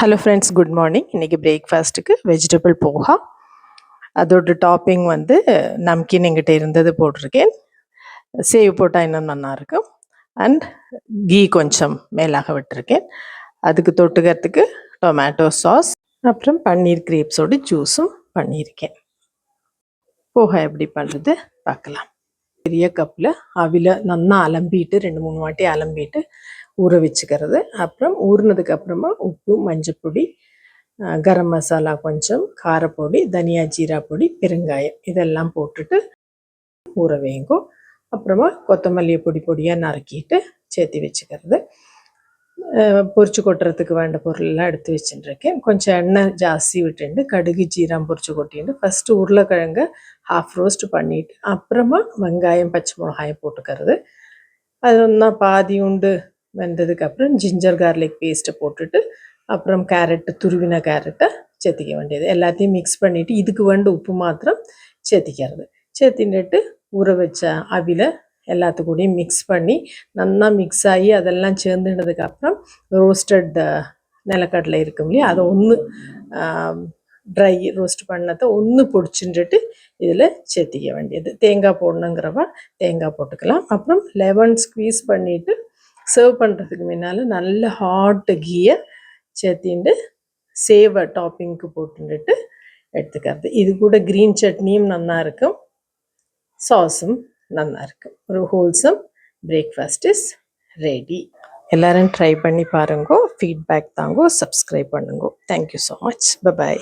Hello friends, good morning. இன்றைக்கி பிரேக்ஃபாஸ்ட்டுக்கு vegetable poha. அதோட டாப்பிங் வந்து நம்கின் எங்கிட்ட இருந்தது போட்டிருக்கேன். சேவ் போட்டால் இன்னும் நல்லாயிருக்கும். அண்ட் கீ கொஞ்சம் மேலாக விட்டுருக்கேன். அதுக்கு தொட்டுக்கிறதுக்கு டொமேட்டோ சாஸ், அப்புறம் பன்னீர் கிரேப்ஸோட ஜூஸும் பண்ணியிருக்கேன். போஹா எப்படி பண்ணுறது பார்க்கலாம். பெரிய கப்பில் அவில நல்லா அலம்பிட்டு 2-3 வாட்டி அலம்பிட்டு ஊற வச்சுக்கிறது. அப்புறம் ஊறினதுக்கு அப்புறமா உப்பு, மஞ்சப்பொடி, கரம் மசாலா கொஞ்சம், காரப்பொடி, தனியா ஜீரா பொடி, பெருங்காயம் இதெல்லாம் போட்டுட்டு ஊற வைங்கோ. அப்புறமா கொத்தமல்லியை பொடி பொடியாக நறுக்கிட்டு சேர்த்து வச்சுக்கிறது. பொரிச்சு கொட்டுறதுக்கு வேண்ட பொருளெல்லாம் எடுத்து வச்சுட்டுருக்கேன். கொஞ்சம் எண்ணெய் ஜாஸ்தி விட்டுண்டு கடுகு ஜீரம் பொரிச்சு கொட்டிட்டு ஃபஸ்ட்டு உருளைக்கிழங்க ஹாஃப் ரோஸ்ட் பண்ணிவிட்டு அப்புறமா வெங்காயம் பச்சை மிளகாயை போட்டுக்கிறது. அது ஒன்றா பாதி உண்டு வெந்ததுக்கப்புறம் ஜிஞ்சர் கார்லிக் பேஸ்ட்டை போட்டுட்டு அப்புறம் கேரட்டு, துருவின கேரட்டை சேர்த்திக்க வேண்டியது. எல்லாத்தையும் மிக்ஸ் பண்ணிவிட்டு இதுக்கு வேண்ட உப்பு மாத்திரம் சேர்த்திக்கிறது. சேர்த்தின்னுட்டு ஊற வச்ச அவில எல்லாத்துக்கூடையும் மிக்ஸ் பண்ணி நல்லா மிக்ஸ் ஆகி அதெல்லாம் சேர்ந்துனதுக்கப்புறம் ரோஸ்டட் நிலக்கடலை இருக்கும் இல்லையா, அதை ஒன்று ட்ரை ரோஸ்ட் பண்ணதை ஒன்று பொடிச்சுட்டு இதில் சேர்த்திக்க வேண்டியது. தேங்காய் போடணுங்கிறவா தேங்காய் போட்டுக்கலாம். அப்புறம் லெமன் ஸ்க்வீஸ் பண்ணிவிட்டு சர்வ் பண்ணுறதுக்கு முன்னால் நல்ல ஹாட் கீயை சேர்த்திண்டு சேவை டாப்பிங்க்கு போட்டுட்டு எடுத்துக்கிறது. இது கூட க்ரீன் சட்னியும் நல்லா இருக்கும், சாஸும் நல்லா இருக்கும். ஒரு ஹோல்சம் பிரேக்ஃபாஸ்ட் இஸ் ரெடி. எல்லோரும் ட்ரை பண்ணி பாருங்கோ, ஃபீட்பேக் தாங்கோ, சப்ஸ்கிரைப் பண்ணுங்கோ. Thank you so much. பை.